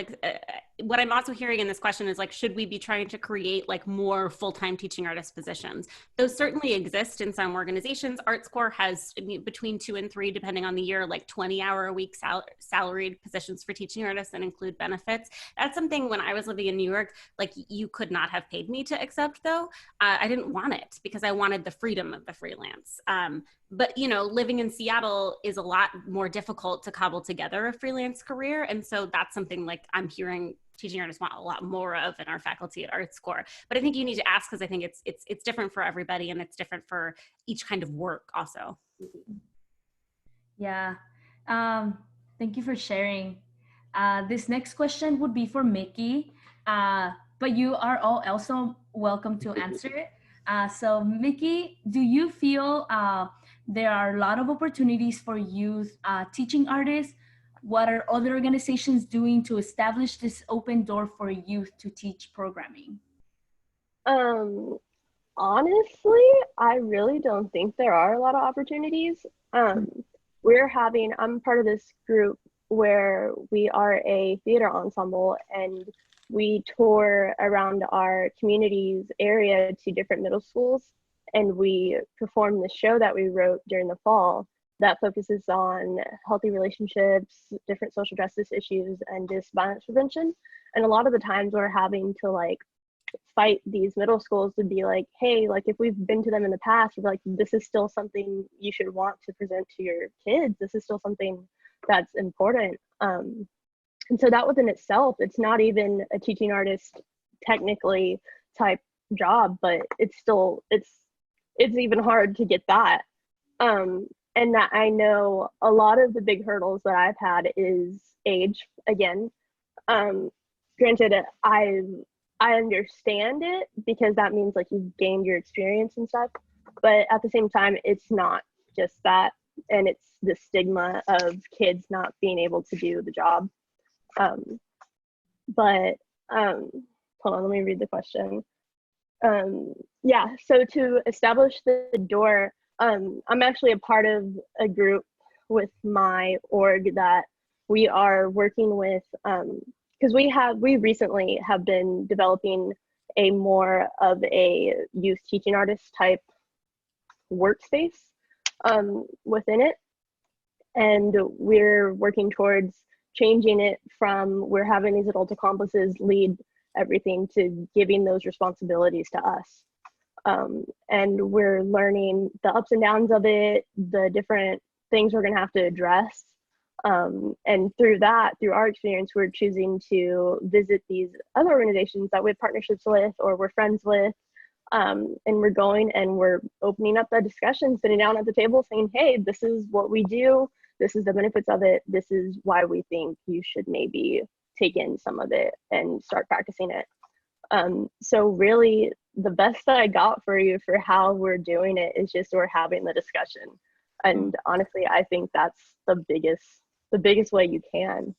what I'm also hearing in this question is should we be trying to create more full-time teaching artist positions? Those certainly exist in some organizations. ArtsCorps has between 2 and 3, depending on the year, 20-hour-a-week salaried positions for teaching artists that include benefits. That's something when I was living in New York, you could not have paid me to accept though. I didn't want it because I wanted the freedom of the freelance. But living in Seattle is a lot more difficult to cobble together a freelance career. And so that's something I'm hearing teaching artists want a lot more of in our faculty at ArtsCorps. But I think you need to ask because I think it's different for everybody and it's different for each kind of work also. Yeah, thank you for sharing. This next question would be for Mickey, but you are all also welcome to answer it. So Mickey, do you feel there are a lot of opportunities for youth teaching artists? What are other organizations doing to establish this open door for youth to teach programming? Honestly, I really don't think there are a lot of opportunities. I'm part of this group where we are a theater ensemble and we tour around our community's area to different middle schools, and we perform the show that we wrote during the fall that focuses on healthy relationships, different social justice issues, and just violence prevention. And a lot of the times we're having to fight these middle schools to be hey, if we've been to them in the past, we're this is still something you should want to present to your kids. This is still something that's important. And so that within itself, it's not even a teaching artist technically type job, but it's even hard to get that. And that I know a lot of the big hurdles that I've had is age again. Granted, I understand it because that means you've gained your experience and stuff, but at the same time, it's not just that, and it's the stigma of kids not being able to do the job. Hold on, let me read the question. Yeah, so to establish the door, I'm actually a part of a group with my org that we are working with, because we recently have been developing a more of a youth teaching artist type workspace within it. And we're working towards changing it from we're having these adult accomplices lead everything to giving those responsibilities to us. And we're learning the ups and downs of it, the different things we're gonna have to address. And through our experience, we're choosing to visit these other organizations that we have partnerships with or we're friends with. And we're going and we're opening up the discussion, sitting down at the table saying, hey, this is what we do. This is the benefits of it. This is why we think you should maybe take in some of it and start practicing it. So really the best that I got for you for how we're doing it is just we're having the discussion. And honestly, I think that's the biggest way you can.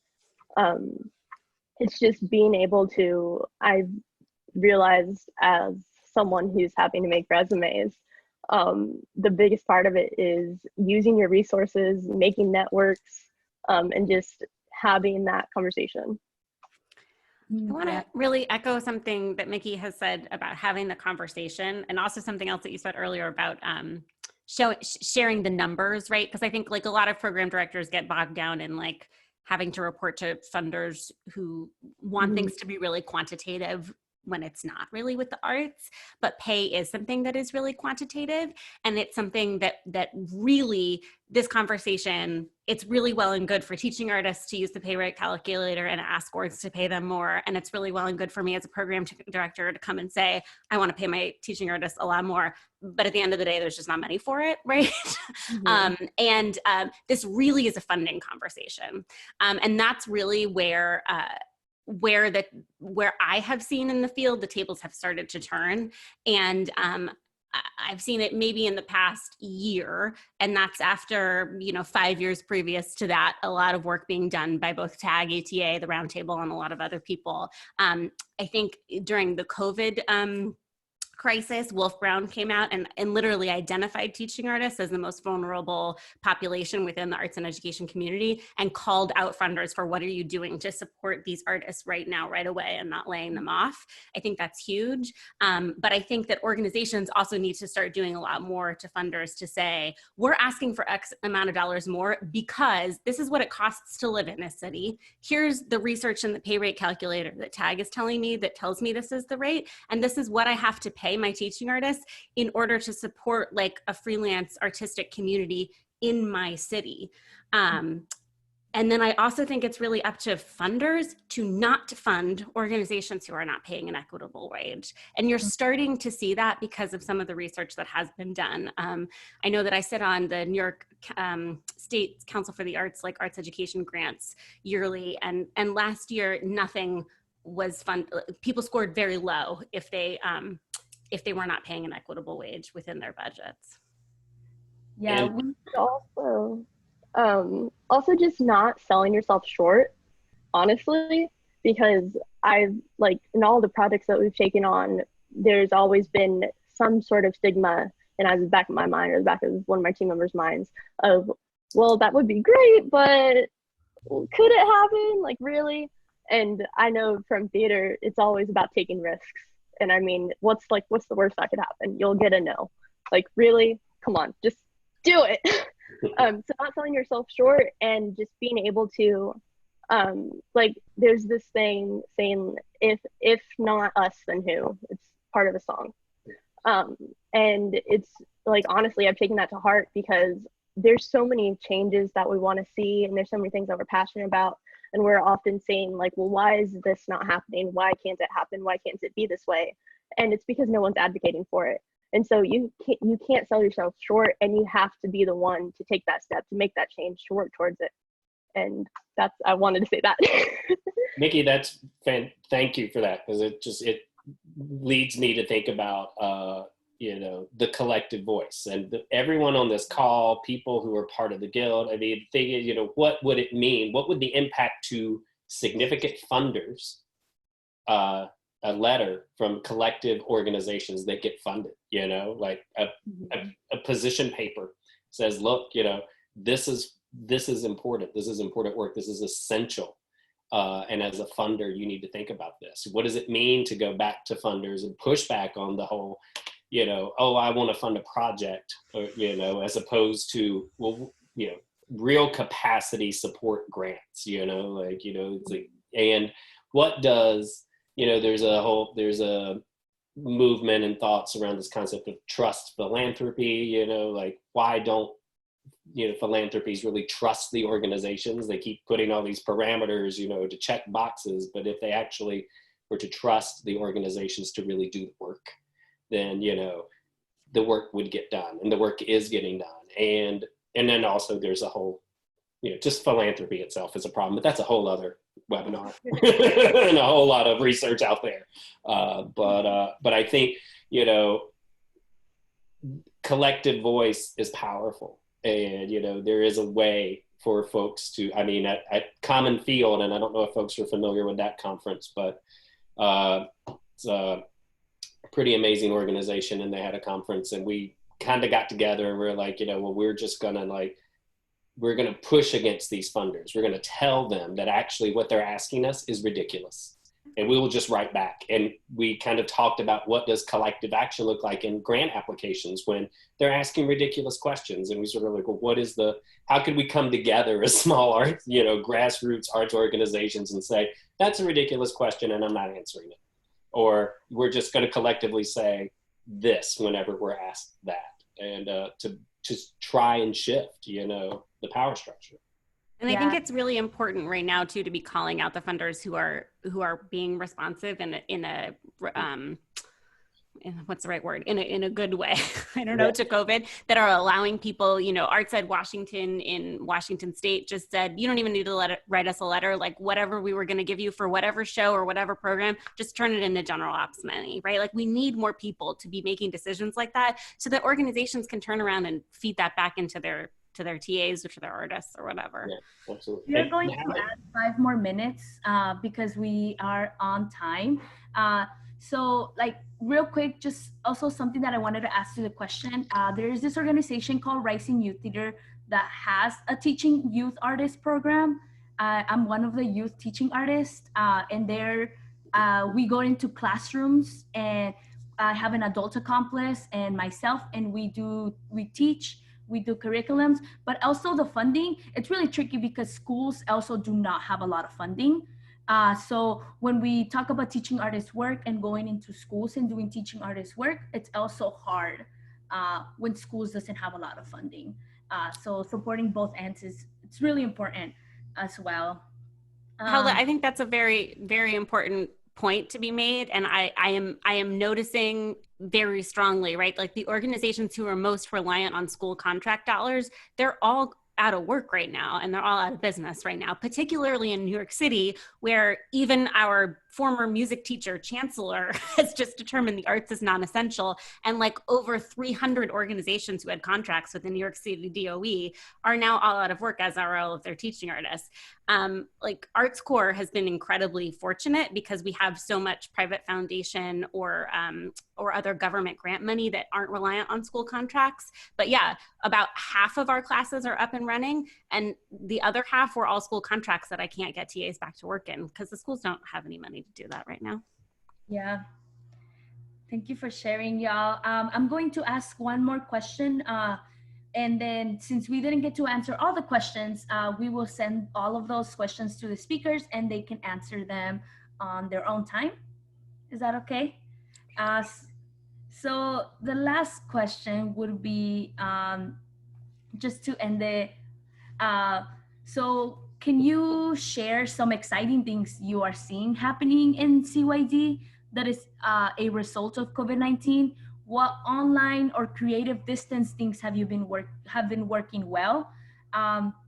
It's just being able to, I've realized as someone who's having to make resumes, the biggest part of it is using your resources, making networks, and just having that conversation. I want to really echo something that Mickey has said about having the conversation, and also something else that you said earlier about sharing the numbers, right? Because I think like a lot of program directors get bogged down in like having to report to funders who want things to be really quantitative when it's not really with the arts, but pay is something that is really quantitative. And it's something that really, this conversation, it's really well and good for teaching artists to use the pay rate calculator and ask orgs to pay them more. And it's really well and good for me as a program director to come and say, I want to pay my teaching artists a lot more. But at the end of the day, there's just not money for it, right? This really is a funding conversation. And that's really where I have seen in the field, the tables have started to turn. And I've seen it maybe in the past year, and that's after, 5 years previous to that, a lot of work being done by both TAG, ATA, the Roundtable, and a lot of other people. I think during the COVID crisis, Wolf Brown came out and literally identified teaching artists as the most vulnerable population within the arts and education community and called out funders for what are you doing to support these artists right now, right away, and not laying them off. I think that's huge. But I think that organizations also need to start doing a lot more to funders to say, we're asking for X amount of dollars more because this is what it costs to live in this city. Here's the research and the pay rate calculator that TAG is telling me that tells me this is the rate, and this is what I have to pay my teaching artists in order to support like a freelance artistic community in my city. And then I also think it's really up to funders to not fund organizations who are not paying an equitable wage. And you're starting to see that because of some of the research that has been done. I know that I sit on the New York State Council for the Arts, like arts education grants yearly. And last year, nothing was people scored very low if they were not paying an equitable wage within their budgets. Yeah, And also just not selling yourself short, honestly, because I've like in all the projects that we've taken on, there's always been some sort of stigma in either the back of my mind or the back of one of my team members' minds of, well, that would be great, but could it happen? Like, really? And I know from theater, it's always about taking risks. And I mean, what's the worst that could happen? You'll get a no. Like, really? Come on, just do it. So not selling yourself short and just being able to, like, there's this thing saying, if not us, then who? It's part of the song. And it's like, honestly, I've taken that to heart because there's so many changes that we want to see, and there's so many things that we're passionate about. And we're often saying like, well, why is this not happening? Why can't it happen? Why can't it be this way? And it's because no one's advocating for it. And so you can't sell yourself short, and you have to be the one to take that step, to make that change, to work towards it. And I wanted to say that. Mickey, thank you for that, because it leads me to think about the collective voice and everyone on this call, people who are part of the guild. I mean, what would it mean? What would the impact to significant funders, a letter from collective organizations that get funded, like a position paper says, look, this is important. This is important work. This is essential. And as a funder, you need to think about this. What does it mean to go back to funders and push back on the whole, oh, I want to fund a project, or, as opposed to, well, real capacity support grants, it's like, and what does, there's a movement and thoughts around this concept of trust philanthropy, like why don't philanthropies really trust the organizations? They keep putting all these parameters, to check boxes, but if they actually were to trust the organizations to really do the work, then, the work would get done, and the work is getting done. And then also there's a whole, just philanthropy itself is a problem, but that's a whole other webinar and a whole lot of research out there. But I think, collective voice is powerful. And, there is a way for folks to, at Common Field, and I don't know if folks are familiar with that conference, but it's a pretty amazing organization, and they had a conference, and we kind of got together and we're like, well, we're just gonna we're gonna push against these funders. We're gonna tell them that actually what they're asking us is ridiculous. And we will just write back. And we kind of talked about what does collective action look like in grant applications when they're asking ridiculous questions. And we sort of like, well, how could we come together as small art, grassroots arts organizations and say, that's a ridiculous question and I'm not answering it. Or we're just going to collectively say this whenever we're asked that. And to just try and shift, the power structure. And I think it's really important right now too to be calling out the funders who are being responsive in a what's the right word, in a good way, I don't know, to COVID, that are allowing people, Arts Ed Washington in Washington State just said, you don't even need to write us a letter, like whatever we were going to give you for whatever show or whatever program, just turn it into general ops money, right? Like we need more people to be making decisions like that so that organizations can turn around and feed that back into their TAs or to their artists or whatever. Yeah, absolutely. We're going to add 5 more minutes because we are on time. So like real quick, just also something that I wanted to ask you the question. There is this organization called Rising Youth Theater that has a teaching youth artist program. I'm one of the youth teaching artists, and there we go into classrooms, and I have an adult accomplice and myself, and we teach. We do curriculums, but also the funding, it's really tricky because schools also do not have a lot of funding. So when we talk about teaching artists work and going into schools and doing teaching artists work, it's also hard when schools doesn't have a lot of funding. So supporting both ends it's really important as well. Paula, I think that's a very, very important point to be made. And I am noticing very strongly, right? Like the organizations who are most reliant on school contract dollars, they're all out of work right now, and they're all out of business right now, particularly in New York City, where even our former music teacher, chancellor, has just determined the arts is non-essential. And like over 300 organizations who had contracts with the New York City DOE are now all out of work, as are all of their teaching artists. Like Arts Corps has been incredibly fortunate because we have so much private foundation or other government grant money that aren't reliant on school contracts. But yeah, about half of our classes are up and running, and the other half were all school contracts that I can't get TAs back to work in because the schools don't have any money to do that right now. Yeah. Thank you for sharing, y'all. I'm going to ask one more question. And then since we didn't get to answer all the questions, we will send all of those questions to the speakers and they can answer them on their own time. Is that okay? So the last question would be just to end it. So can you share some exciting things you are seeing happening in CYD that is a result of COVID-19? What online or creative distance things have been working well?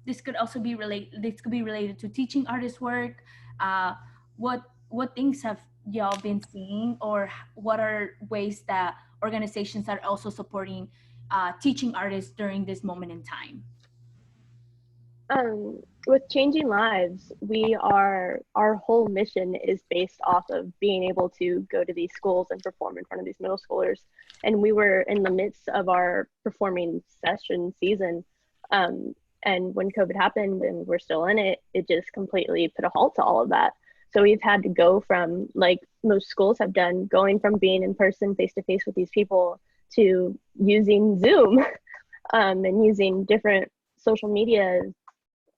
This could also be related to teaching artist work. What things have y'all been seeing, or what are ways that organizations are also supporting teaching artists during this moment in time? With Changing Lives, our whole mission is based off of being able to go to these schools and perform in front of these middle schoolers. And we were in the midst of our performing session season And when COVID happened and we're still in it, it just completely put a halt to all of that. So we've had to go from, like most schools have done, going from being in person face to face with these people to using Zoom and using different social media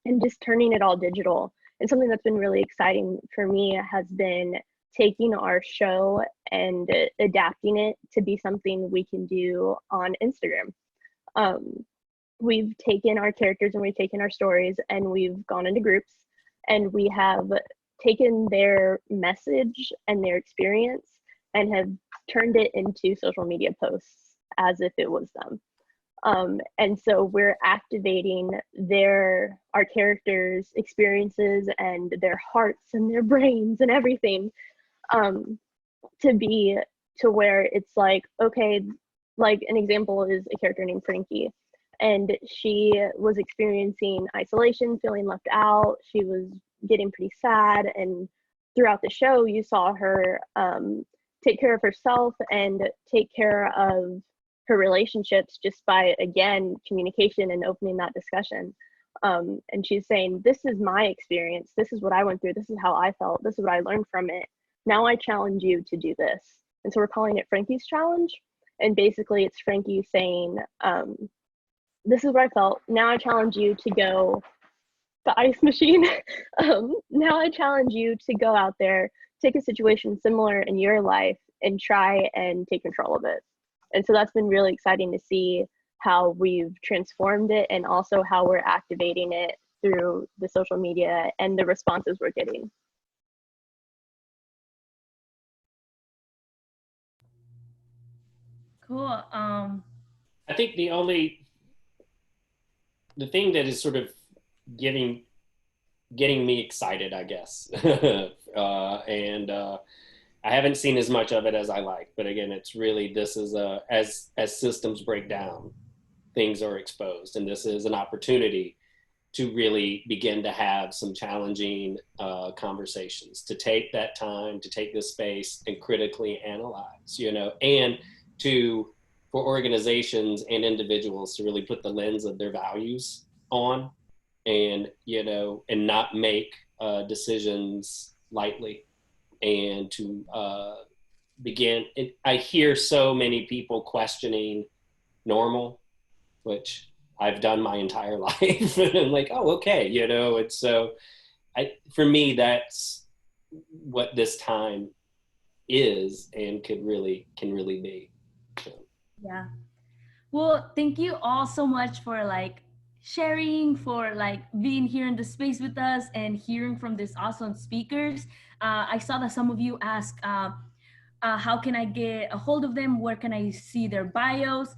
and just turning it all digital. And something that's been really exciting for me has been taking our show and adapting it to be something we can do on Instagram. We've taken our characters and we've taken our stories and we've gone into groups and we have taken their message and their experience and have turned it into social media posts as if it was them. And so we're activating our characters' experiences and their hearts and their brains and everything to where it's like, okay, like an example is a character named Frankie. And she was experiencing isolation, feeling left out. She was getting pretty sad. And throughout the show, you saw her take care of herself and take care of her relationships just by, again, communication and opening that discussion. And she's saying, this is my experience. This is what I went through. This is how I felt. This is what I learned from it. Now I challenge you to do this. And so we're calling it Frankie's Challenge. And basically it's Frankie saying, this is what I felt. Now I challenge you to go the ice machine. Now I challenge you to go out there, take a situation similar in your life and try and take control of it. And so that's been really exciting to see how we've transformed it and also how we're activating it through the social media and the responses we're getting. Cool. I think the thing that is sort of getting me excited, I guess, and I haven't seen as much of it as I like, but again, it's really, this is as systems break down, things are exposed, and this is an opportunity to really begin to have some challenging conversations, to take that time, to take this space and critically analyze, and for organizations and individuals to really put the lens of their values on, and and not make decisions lightly, and to begin. I hear so many people questioning normal, which I've done my entire life, and I'm like, oh, okay, it's so. For me, that's what this time is and can really be. Yeah. Well, thank you all so much for sharing, for being here in the space with us and hearing from these awesome speakers. I saw that some of you asked, how can I get a hold of them? Where can I see their bios?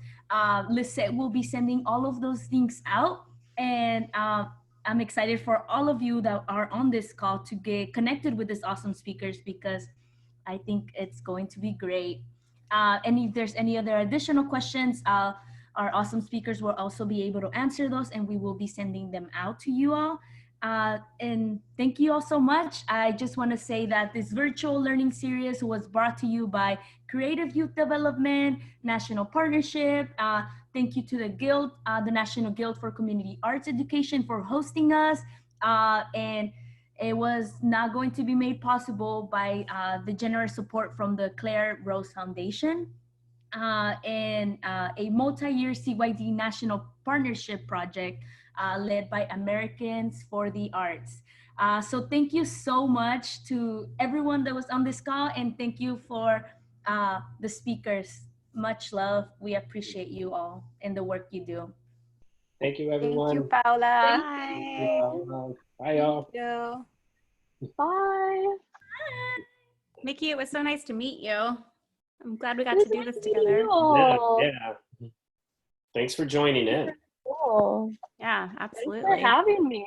Lisette will be sending all of those things out. And I'm excited for all of you that are on this call to get connected with these awesome speakers, because I think it's going to be great. And if there's any other additional questions, our awesome speakers will also be able to answer those, and we will be sending them out to you all. And thank you all so much. I just want to say that this virtual learning series was brought to you by Creative Youth Development, National Partnership. Thank you to the Guild, the National Guild for Community Arts Education, for hosting us. And it was not going to be made possible by the generous support from the Claire Rose Foundation and a multi-year CYD National Partnership project led by Americans for the Arts. So thank you so much to everyone that was on this call, and thank you for the speakers. Much love. We appreciate you all and the work you do. Thank you, everyone. Thank you, Paula. Bye. Bye, y'all. Thank you. Bye. Mickey, it was so nice to meet you. I'm glad we got It to do was this nice meeting together. you all. Yeah. Thanks for joining in. Cool. Yeah, Thanks absolutely. for having me.